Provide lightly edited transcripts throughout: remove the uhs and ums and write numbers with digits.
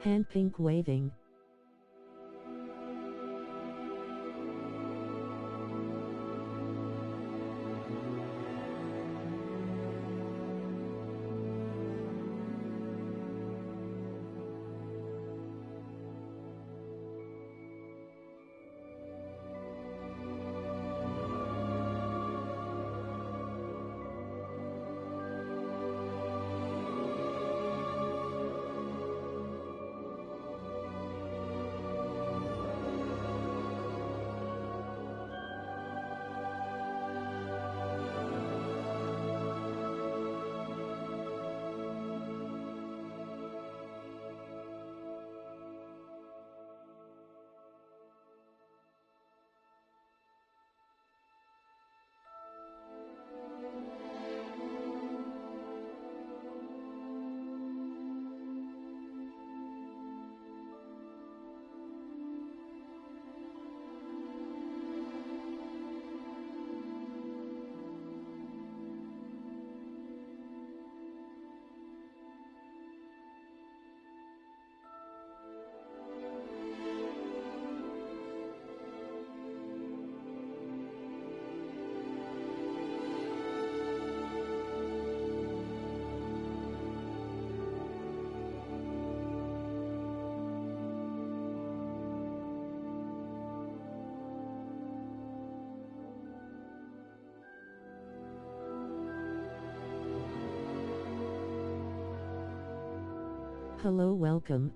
Hand pink waving. Hello, welcome.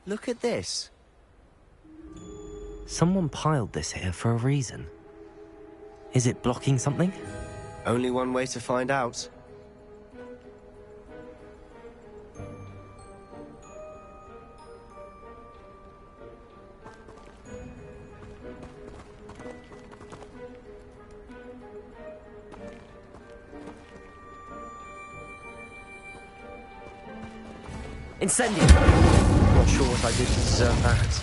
Look at this. Someone piled this here for a reason. Is it blocking something? Only one way to find out. Incendio! Not sure what I did to deserve that.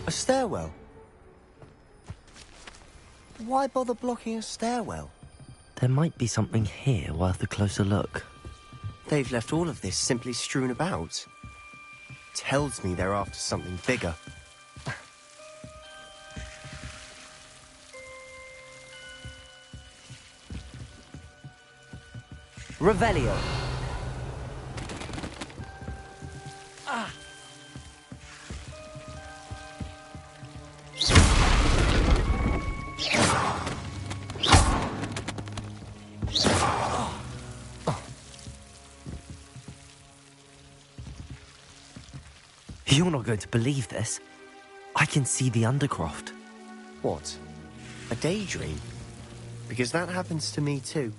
A stairwell. Why bother blocking a stairwell? There might be something here worth a closer look. They've left all of this simply strewn about. Tells me they're after something bigger. Revelio. You're not going to believe this. I can see the Undercroft. What? A daydream? Because that happens to me too.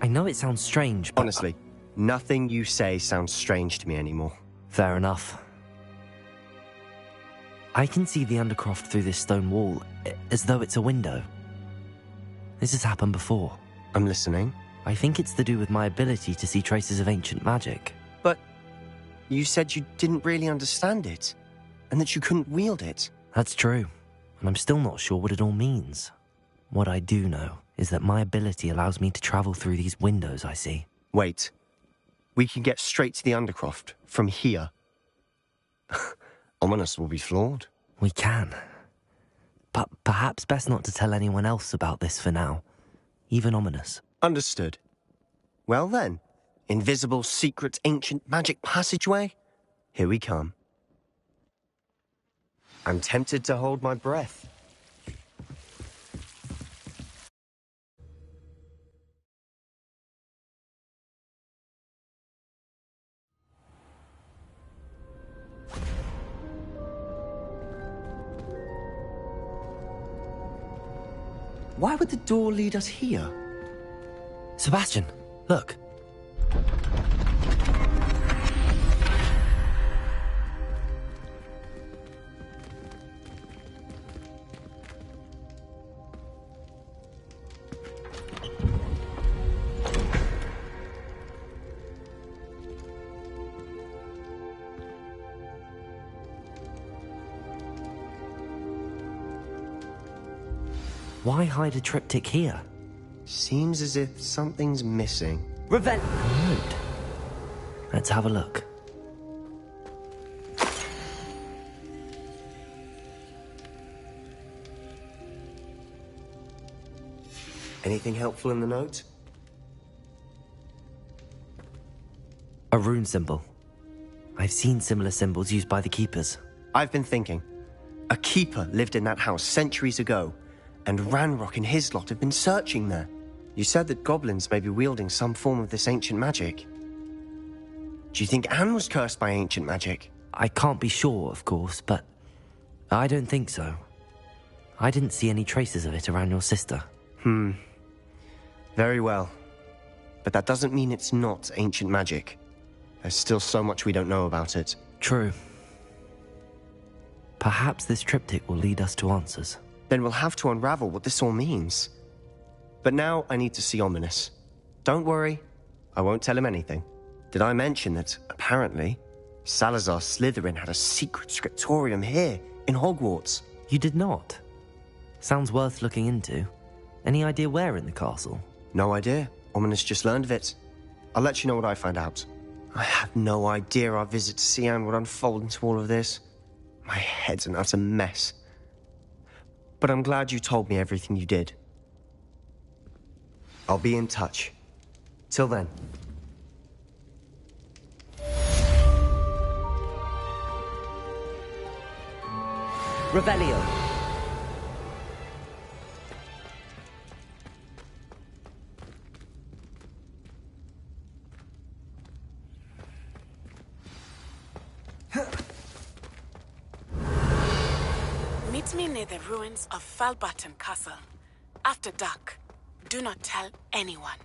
I know it sounds strange, but... Honestly, nothing you say sounds strange to me anymore. Fair enough. I can see the Undercroft through this stone wall, as though it's a window. This has happened before. I'm listening. I think it's to do with my ability to see traces of ancient magic. But you said you didn't really understand it, and that you couldn't wield it. That's true, and I'm still not sure what it all means. What I do know is that my ability allows me to travel through these windows I see. Wait. We can get straight to the Undercroft from here. Ominous will be floored. We can. But perhaps best not to tell anyone else about this for now. Even Ominous. Understood. Well then, invisible, secret, ancient magic passageway? Here we come. I'm tempted to hold my breath. Why would the door lead us here? Sebastian, look. Why hide a triptych here? Seems as if something's missing. Good. Let's have a look. Anything helpful in the note? A rune symbol. I've seen similar symbols used by the keepers. I've been thinking. A keeper lived in that house centuries ago, and Ranrock and his lot have been searching there. You said that goblins may be wielding some form of this ancient magic. Do you think Anne was cursed by ancient magic? I can't be sure, of course, but I don't think so. I didn't see any traces of it around your sister. Very well. But that doesn't mean it's not ancient magic. There's still so much we don't know about it. True. Perhaps this triptych will lead us to answers. Then we'll have to unravel what this all means. But now I need to see Ominous. Don't worry, I won't tell him anything. Did I mention that, apparently, Salazar Slytherin had a secret scriptorium here in Hogwarts? You did not? Sounds worth looking into. Any idea where in the castle? No idea. Ominous just learned of it. I'll let you know what I find out. I had no idea our visit to Cian would unfold into all of this. My head's an utter mess. But I'm glad you told me everything you did. I'll be in touch. Till then. Revelio. Meet me near the ruins of Falbaton Castle. After dark. Do not tell anyone.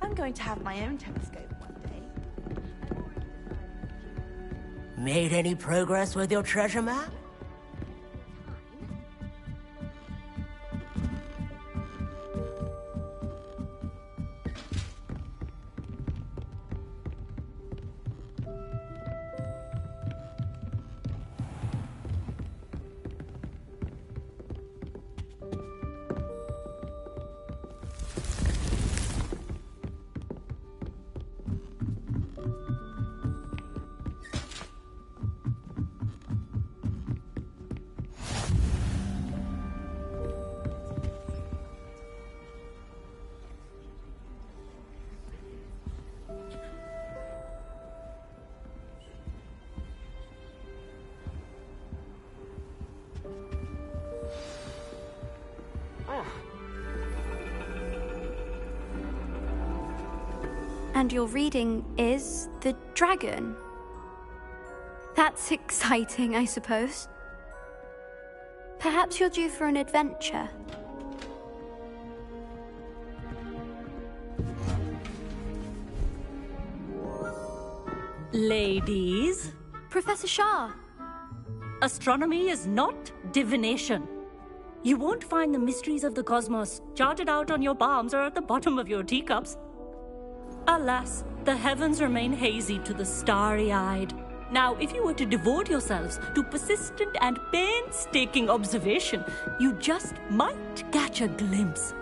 I'm going to have my own telescope one day. Made any progress with your treasure map? And your reading is the dragon. That's exciting, I suppose. Perhaps you're due for an adventure. Ladies, Professor Shah. astronomy is not divination. You won't find the mysteries of the cosmos charted out on your palms or at the bottom of your teacups. Alas, the heavens remain hazy to the starry-eyed. Now, if you were to devote yourselves to persistent and painstaking observation, you just might catch a glimpse.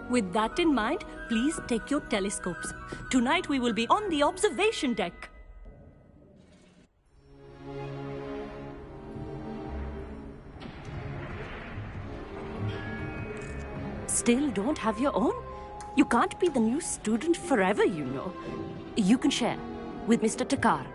With that in mind, please take your telescopes. Tonight we will be on the observation deck. still don't have your own? You can't be the new student forever, you know. You can share with Mr. Takar.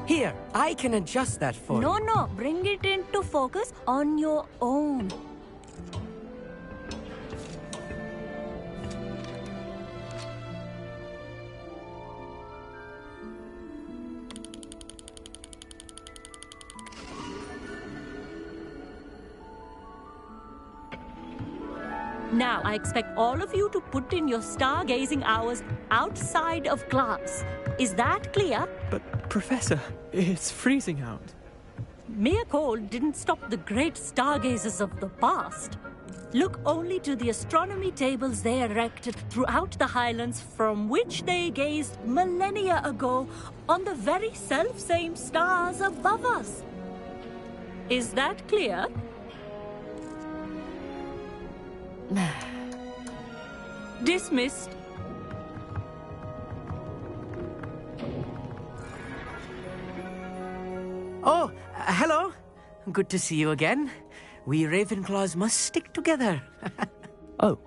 Here, I can adjust that for you. No, bring it into focus on your own. Now, I expect all of you to put in your stargazing hours outside of class. Is that clear? But, Professor, it's freezing out. Mere cold didn't stop the great stargazers of the past. Look only to the astronomy tables they erected throughout the Highlands from which they gazed millennia ago on the very self-same stars above us. Is that clear? Dismissed. Oh, hello. Good to see you again. We Ravenclaws must stick together. Oh,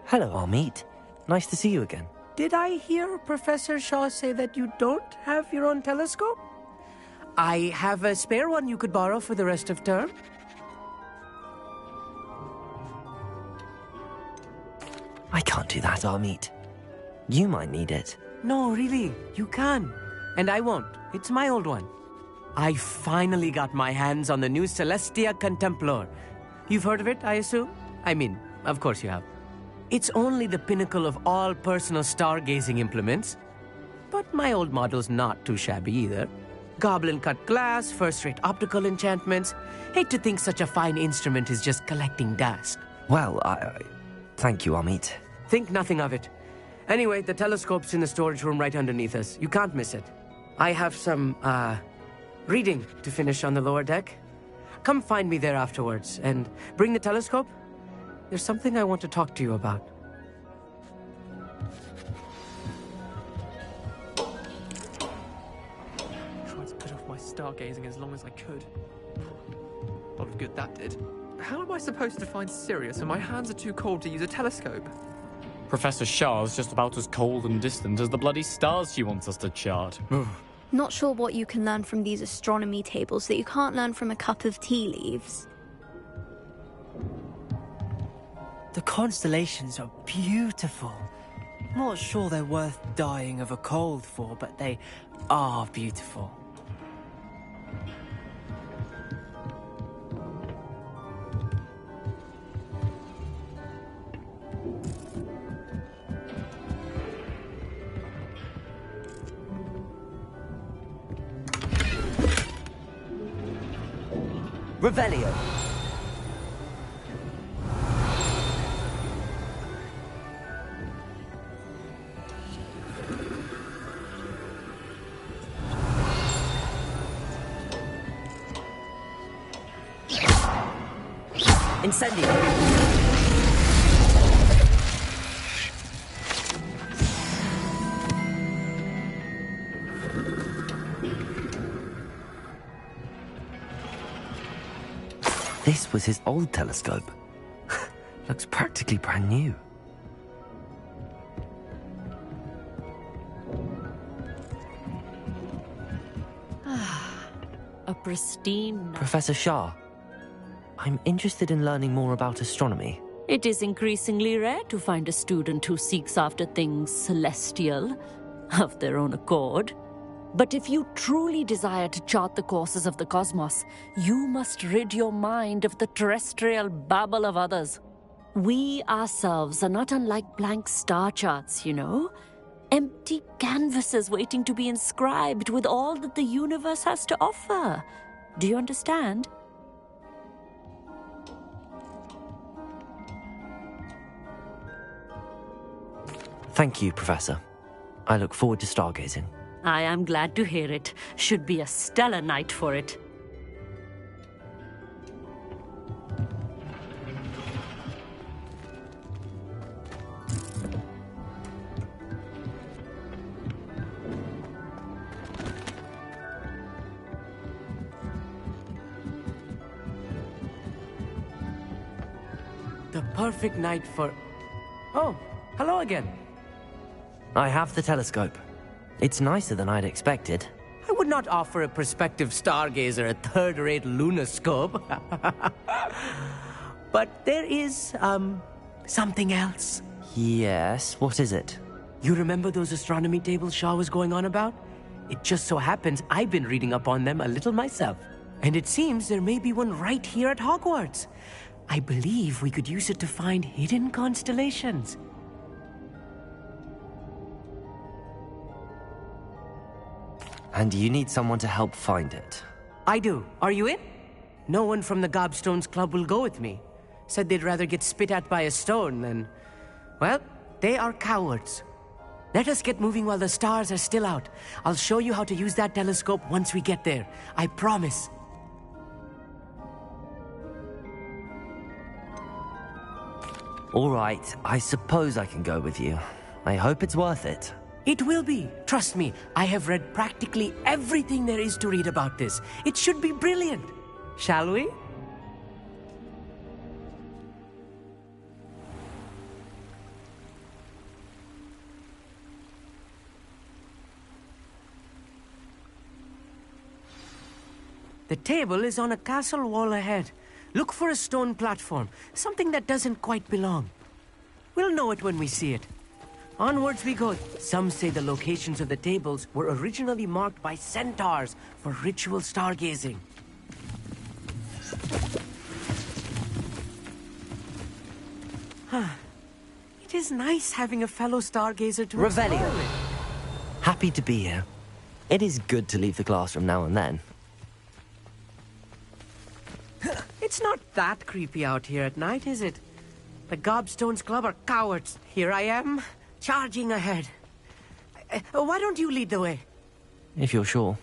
hello, Amit. Nice to see you again. Did I hear Professor Shaw say that you don't have your own telescope? I have a spare one you could borrow for the rest of term. I can't do that, Amit. You might need it. No, really, you can. And I won't. It's my old one. I finally got my hands on the new Celestia Contemplar. You've heard of it, I assume? I mean, of course you have. It's only the pinnacle of all personal stargazing implements. But my old model's not too shabby either. Goblin-cut glass, first-rate optical enchantments. Hate to think such a fine instrument is just collecting dust. Well, thank you, Amit. Think nothing of it. Anyway, the telescope's in the storage room right underneath us. You can't miss it. I have some, reading to finish on the lower deck. Come find me there afterwards, and bring the telescope. There's something I want to talk to you about. Tried to put off my stargazing as long as I could. A lot of good that did. How am I supposed to find Sirius when my hands are too cold to use a telescope? Professor Shah's just about as cold and distant as the bloody stars she wants us to chart. Not sure what you can learn from these astronomy tables that you can't learn from a cup of tea leaves. The constellations are beautiful. Not sure they're worth dying of a cold for, but they are beautiful. Revelio. Incendio. This was his old telescope. Looks practically brand new. A pristine... Professor Shah, I'm interested in learning more about astronomy. It is increasingly rare to find a student who seeks after things celestial, of their own accord. But if you truly desire to chart the courses of the cosmos, you must rid your mind of the terrestrial babble of others. We ourselves are not unlike blank star charts, you know. Empty canvases waiting to be inscribed with all that the universe has to offer. Do you understand? Thank you, Professor. I look forward to stargazing. I am glad to hear it. Should be a stellar night for it. the perfect night for... Oh, hello again. I have the telescope. It's nicer than I'd expected. I would not offer a prospective stargazer a third-rate lunoscope. But there is, something else. Yes, what is it? You remember those astronomy tables Shaw was going on about? It just so happens I've been reading up on them a little myself. And it seems there may be one right here at Hogwarts. I believe we could use it to find hidden constellations. And you need someone to help find it. I do. Are you in? No one from the Gobstones Club will go with me. Said they'd rather get spit at by a stone than... Well, they are cowards. Let us get moving while the stars are still out. I'll show you how to use that telescope once we get there. I promise. All right, I suppose I can go with you. I hope it's worth it. It will be. Trust me, I have read practically everything there is to read about this. It should be brilliant. Shall we? The table is on a castle wall ahead. Look for a stone platform, something that doesn't quite belong. We'll know it when we see it. Onwards we go. Some say the locations of the tables were originally marked by centaurs for ritual stargazing. It is nice having a fellow stargazer to Revelio. explore with. Happy to be here. It is good to leave the classroom now and then. It's not that creepy out here at night, is it? The Gobstones Club are cowards. Here I am, charging ahead. Why don't you lead the way? If you're sure.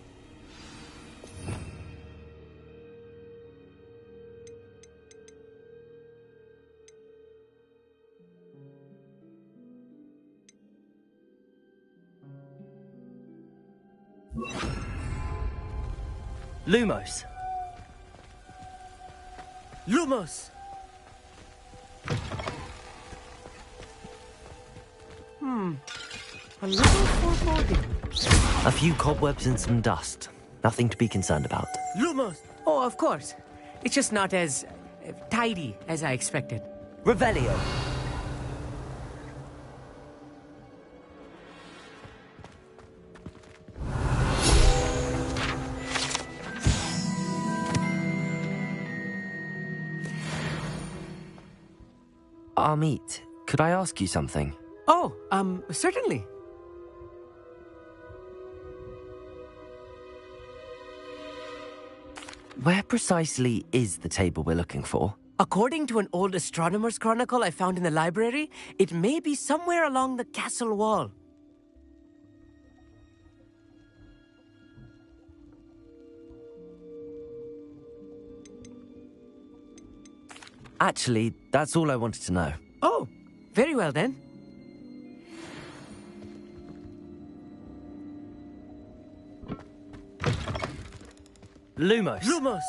Lumos. Lumos! A little foreboding. A few cobwebs and some dust. Nothing to be concerned about. Lumos! Oh, of course. It's just not as tidy as I expected. Revelio. Amit, could I ask you something? Oh, certainly. Where precisely is the table we're looking for? According to an old astronomer's chronicle I found in the library, it may be somewhere along the castle wall. Actually, that's all I wanted to know. Oh, very well then. Lumos. Lumos!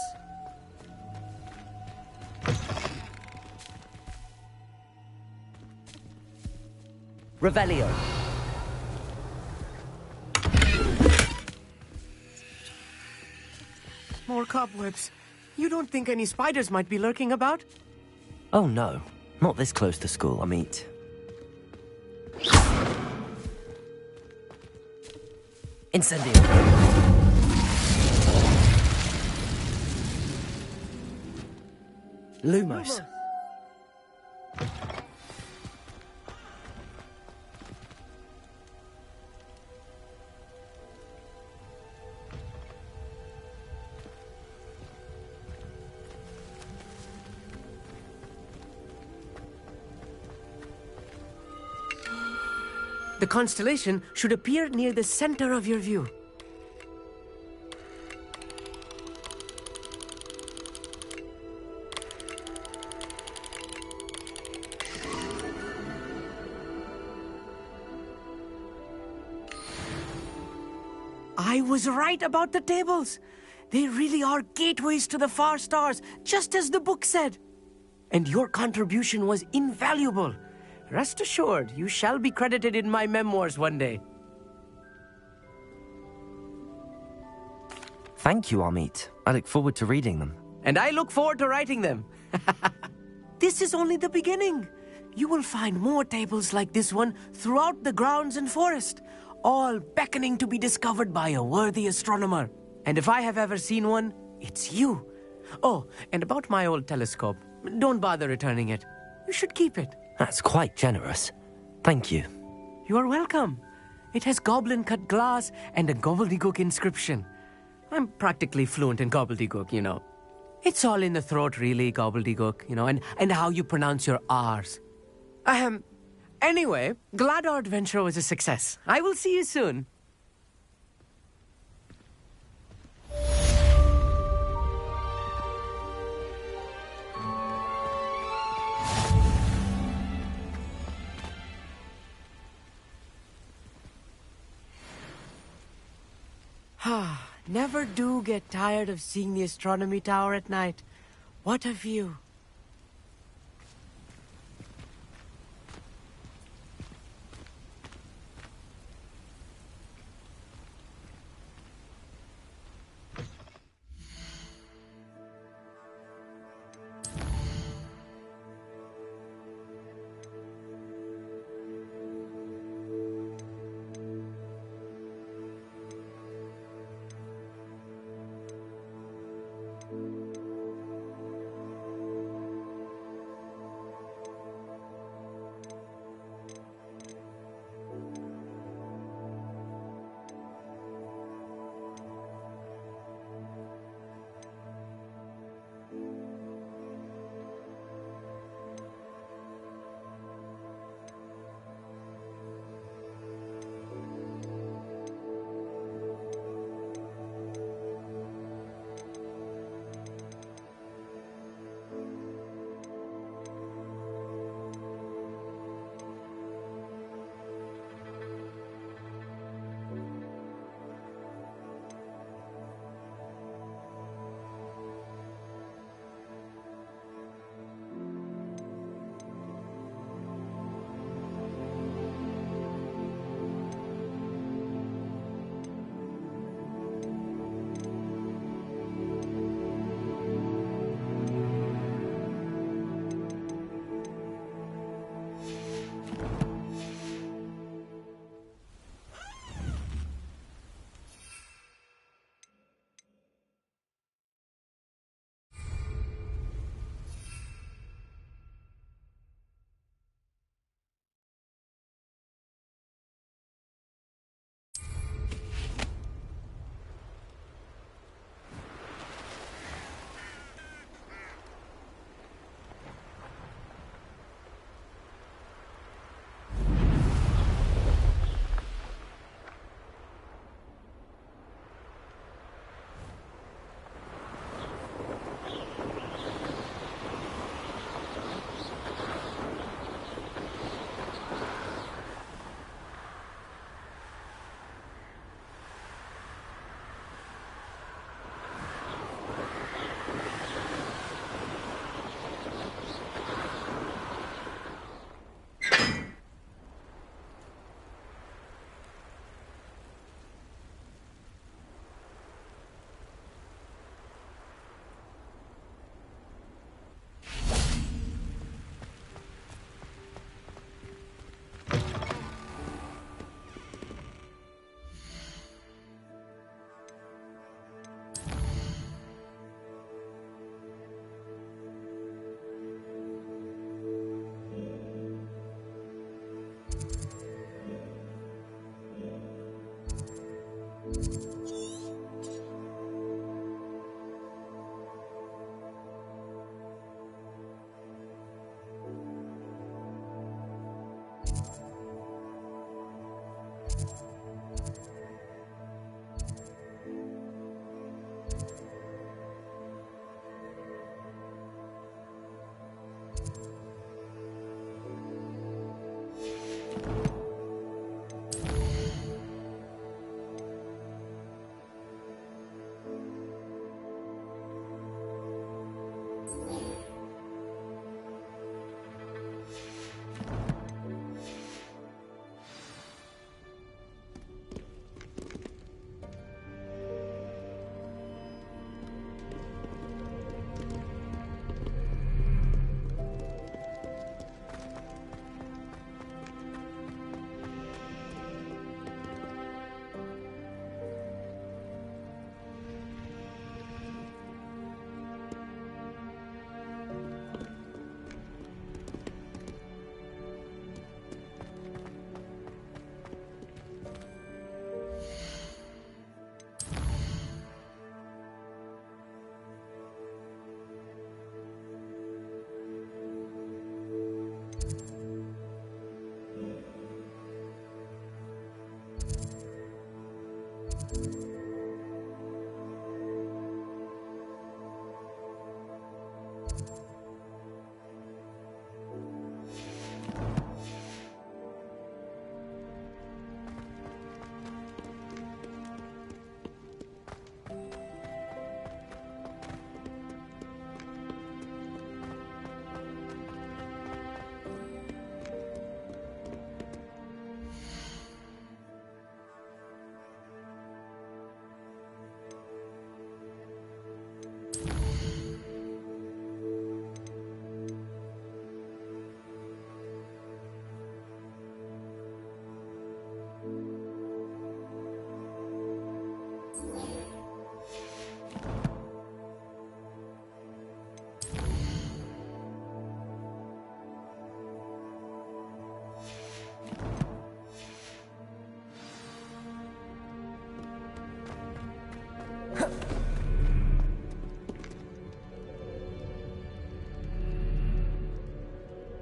Revelio. More cobwebs. You don't think any spiders might be lurking about? Oh no, not this close to school, Amit. Incendio. Lumos. The constellation should appear near the center of your view. I was right about the tables. They really are gateways to the far stars, just as the book said. and your contribution was invaluable. Rest assured, you shall be credited in my memoirs one day. Thank you, Amit. I look forward to reading them. And I look forward to writing them. This is only the beginning. You will find more tables like this one throughout the grounds and forest, all beckoning to be discovered by a worthy astronomer. And if I have ever seen one, it's you. Oh, and about my old telescope, don't bother returning it. You should keep it. That's quite generous. Thank you. You are welcome. It has goblin-cut glass and a gobbledygook inscription. I'm practically fluent in gobbledygook, you know. It's all in the throat, really, gobbledygook, you know, and how you pronounce your R's. Anyway, glad our adventure was a success. I will see you soon. Never do get tired of seeing the astronomy tower at night. What a view.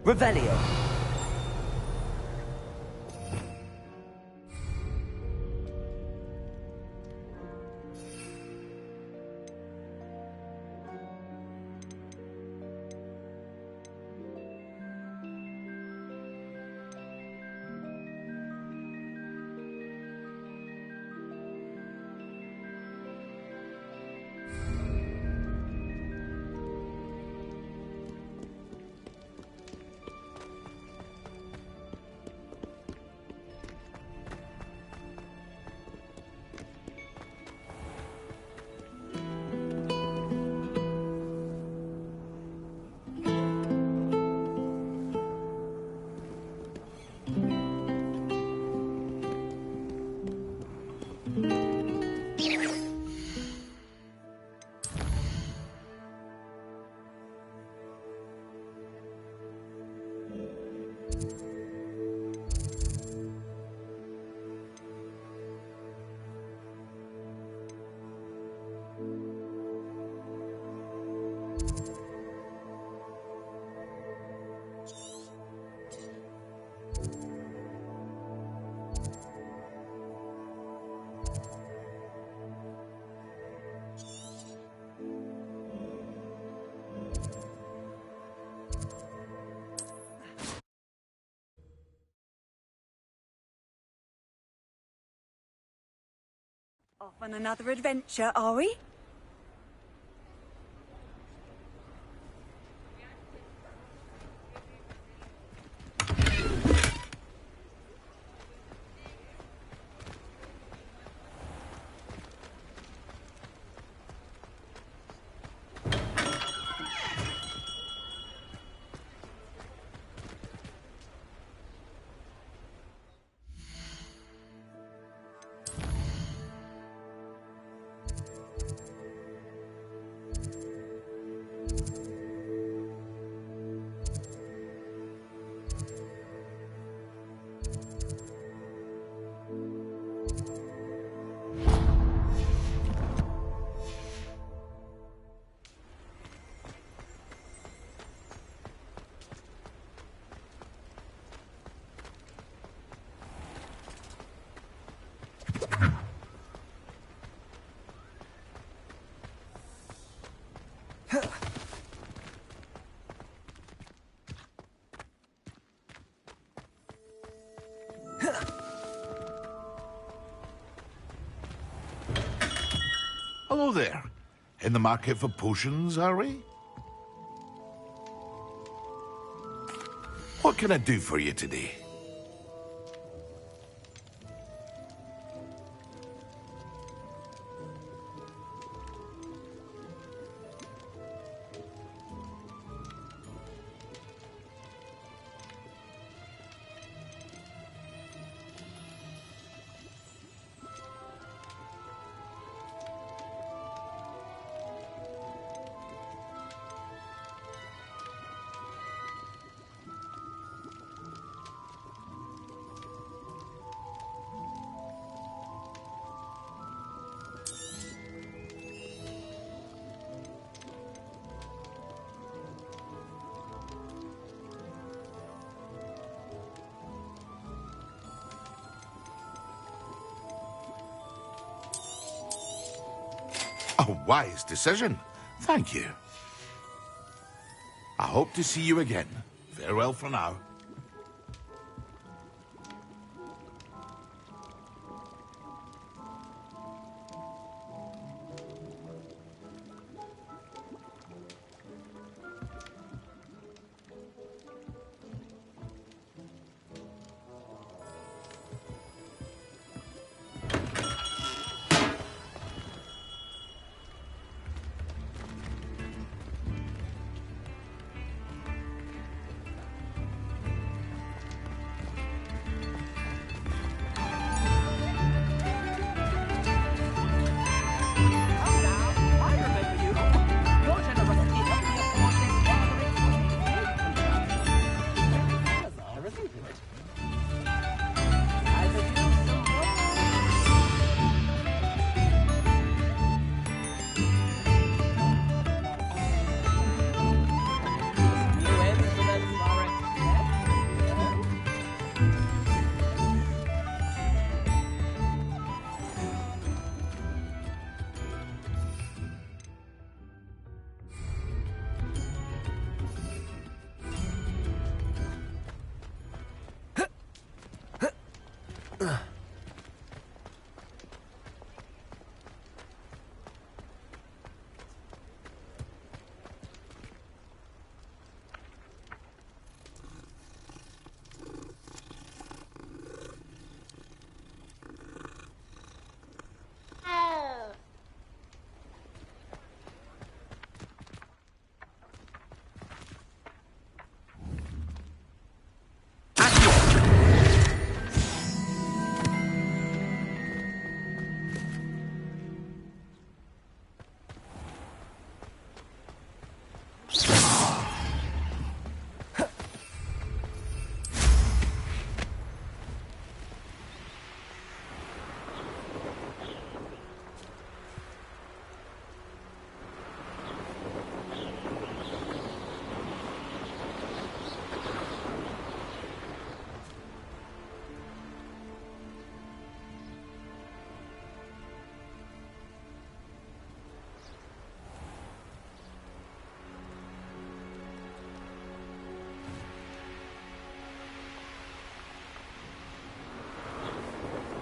Revelio. Off on another adventure, are we? Hello there. In the market for potions, are we? What can I do for you today? A wise decision. Thank you. I hope to see you again. Farewell for now.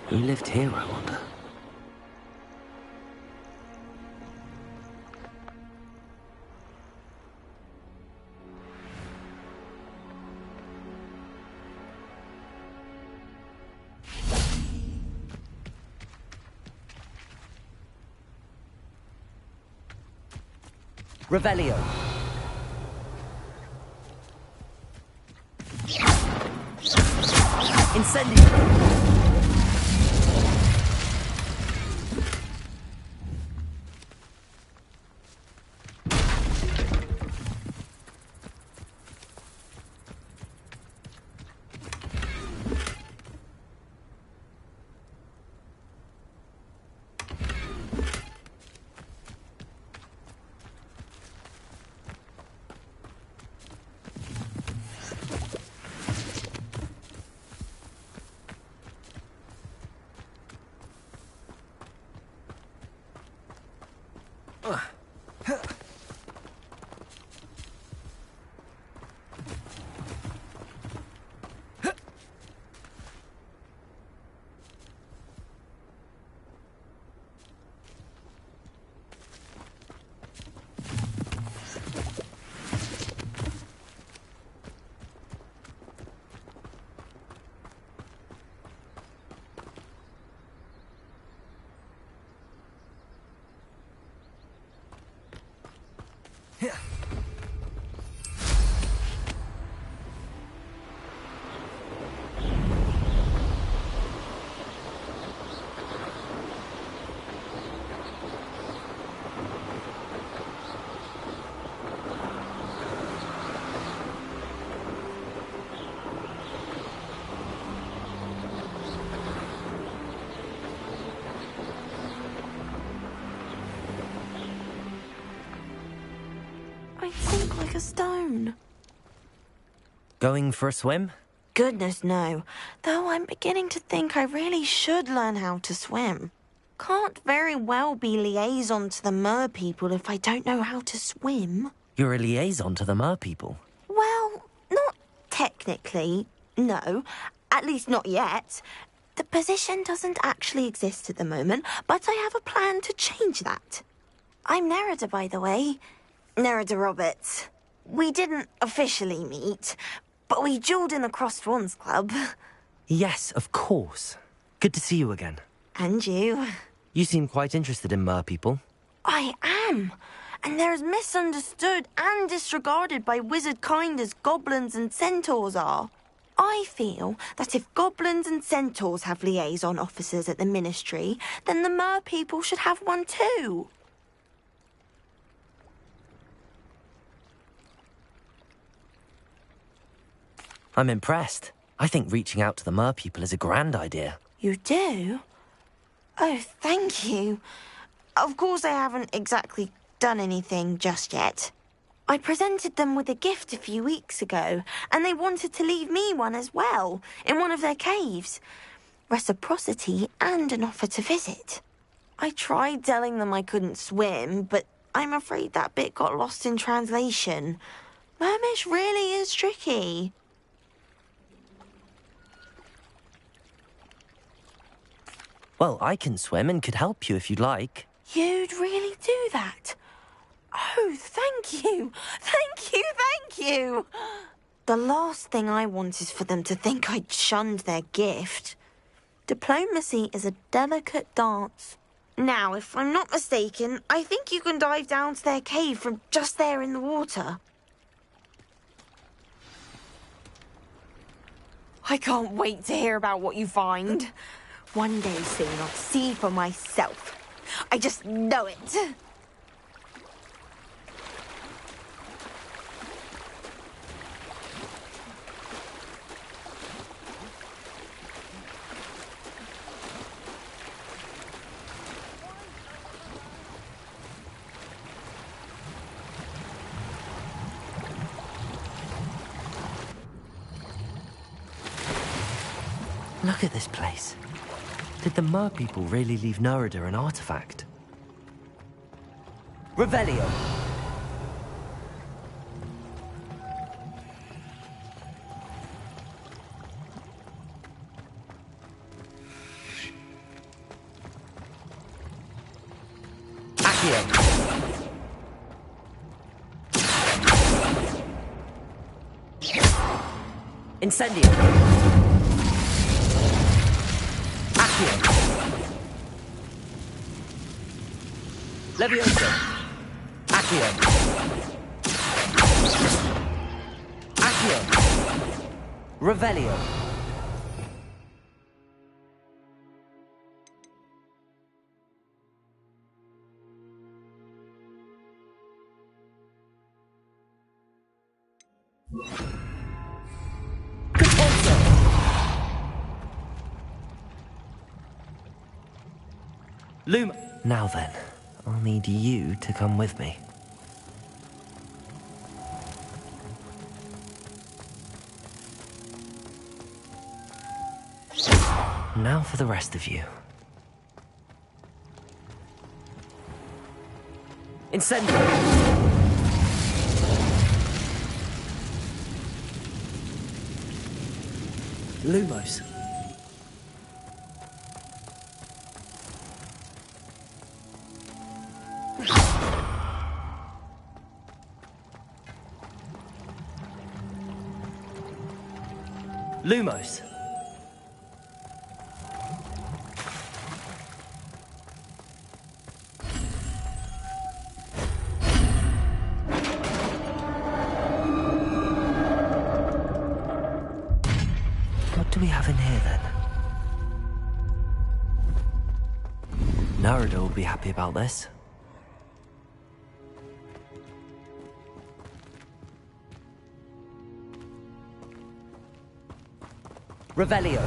Who lived here, I wonder? Revelio. Incendio. I sink like a stone. Going for a swim? Goodness, no. Though I'm beginning to think I really should learn how to swim. can't very well be liaison to the mer people if I don't know how to swim. You're a liaison to the mer people? Well, not technically, no. At least not yet. The position doesn't actually exist at the moment, but I have a plan to change that. I'm Nerida, by the way. Nerida Roberts. We didn't officially meet, but we duelled in the Crossed Wands Club. Yes, of course. Good to see you again. And you. You seem quite interested in mer people. I am. And they're as misunderstood and disregarded by wizard kind as goblins and centaurs are. I feel that if goblins and centaurs have liaison officers at the Ministry, then the mer people should have one too. I'm impressed. I think reaching out to the mer people is a grand idea. You do? Oh, thank you. Of course I haven't exactly done anything just yet. I presented them with a gift a few weeks ago, and they wanted to leave me one as well, in one of their caves. Reciprocity and an offer to visit. I tried telling them I couldn't swim, but I'm afraid that bit got lost in translation. Mermish really is tricky. Well, I can swim and could help you if you'd like. You'd really do that? Oh, thank you. Thank you, thank you. The last thing I want is for them to think I'd shunned their gift. Diplomacy is a delicate dance. Now, if I'm not mistaken, I think you can dive down to their cave from just there in the water. I can't wait to hear about what you find. One day soon I'll see for myself. I just know it. Look at this place. Did the mer people really leave Nerida an artifact? Revelio! Accio! Incendio! Levioso. Accio. Accio. Revelio. Compulso. Luma. Now then. I'll need you to come with me. Now for the rest of you. Incendio! Lumos. Lumos. What do we have in here then? Nerida will be happy about this. Revelio.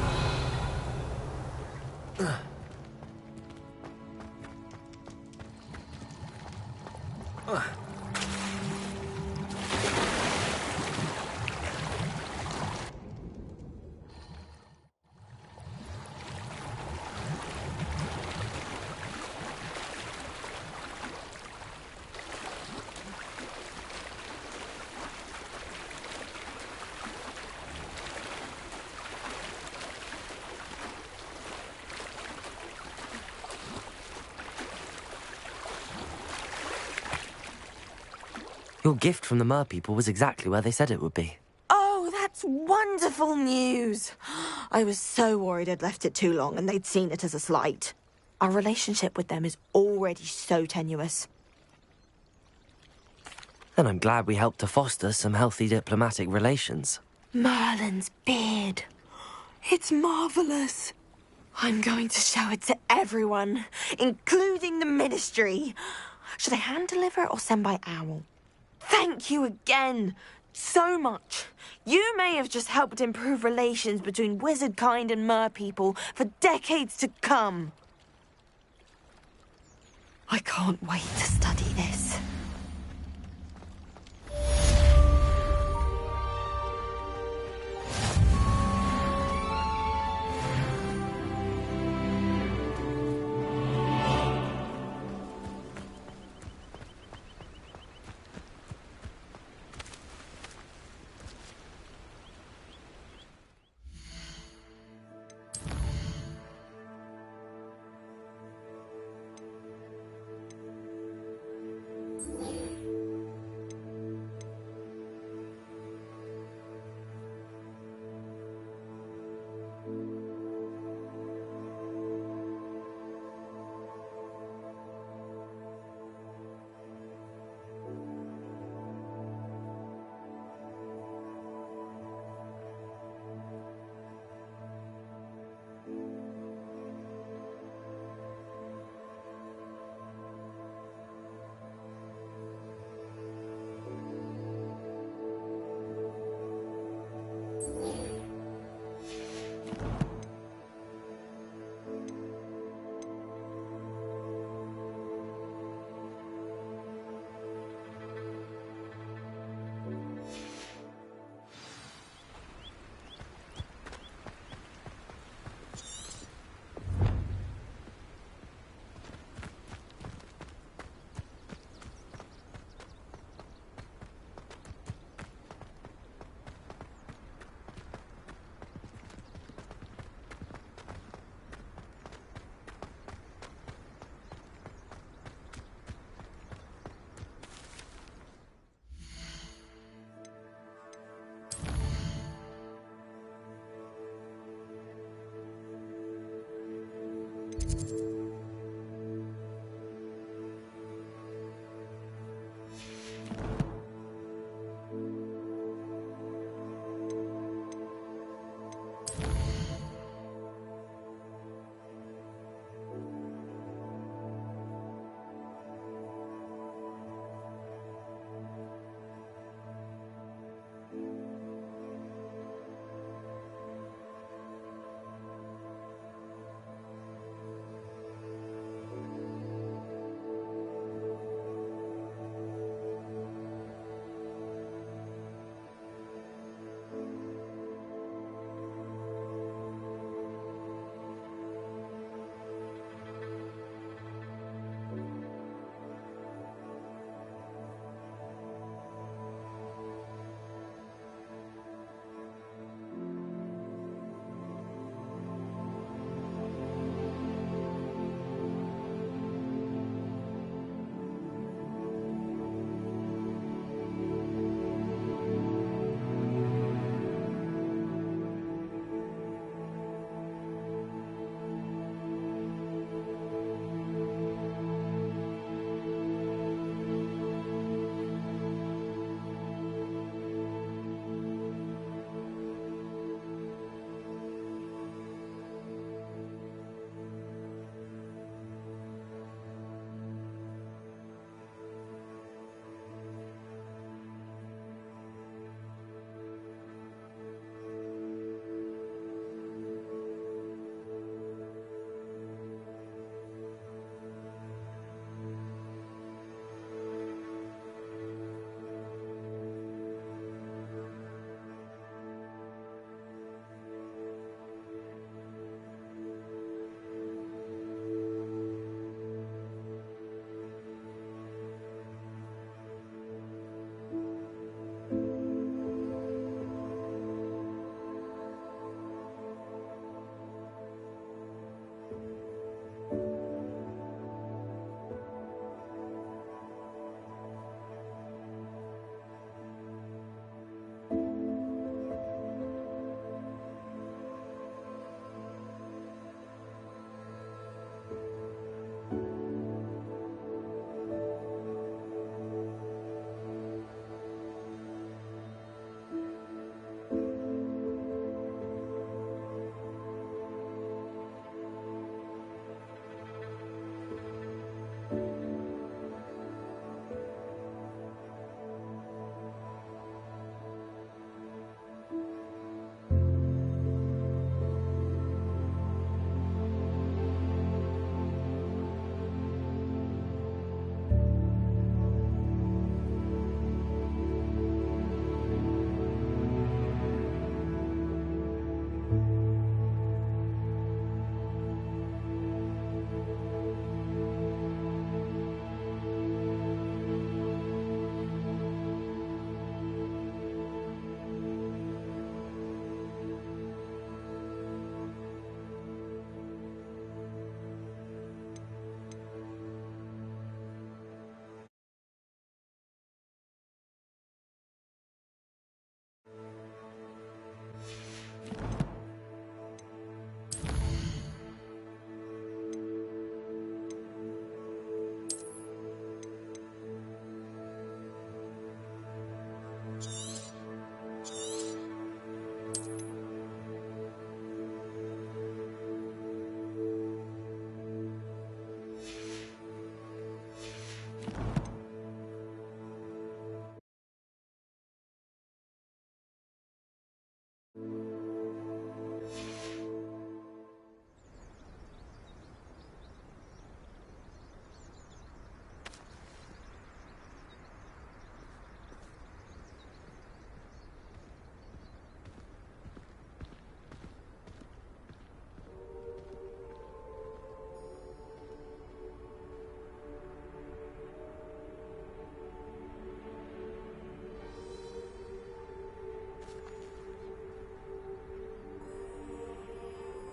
Your gift from the Mer people was exactly where they said it would be. Oh, that's wonderful news. I was so worried I'd left it too long and they'd seen it as a slight. Our relationship with them is already so tenuous. And I'm glad we helped to foster some healthy diplomatic relations. Merlin's beard. It's marvellous. I'm going to show it to everyone, including the Ministry. Should I hand deliver it or send by owl? Thank you again so much. You may have just helped improve relations between wizard kind and mer people for decades to come. I can't wait to study this.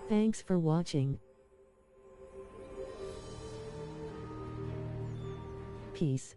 Thanks for watching. Peace.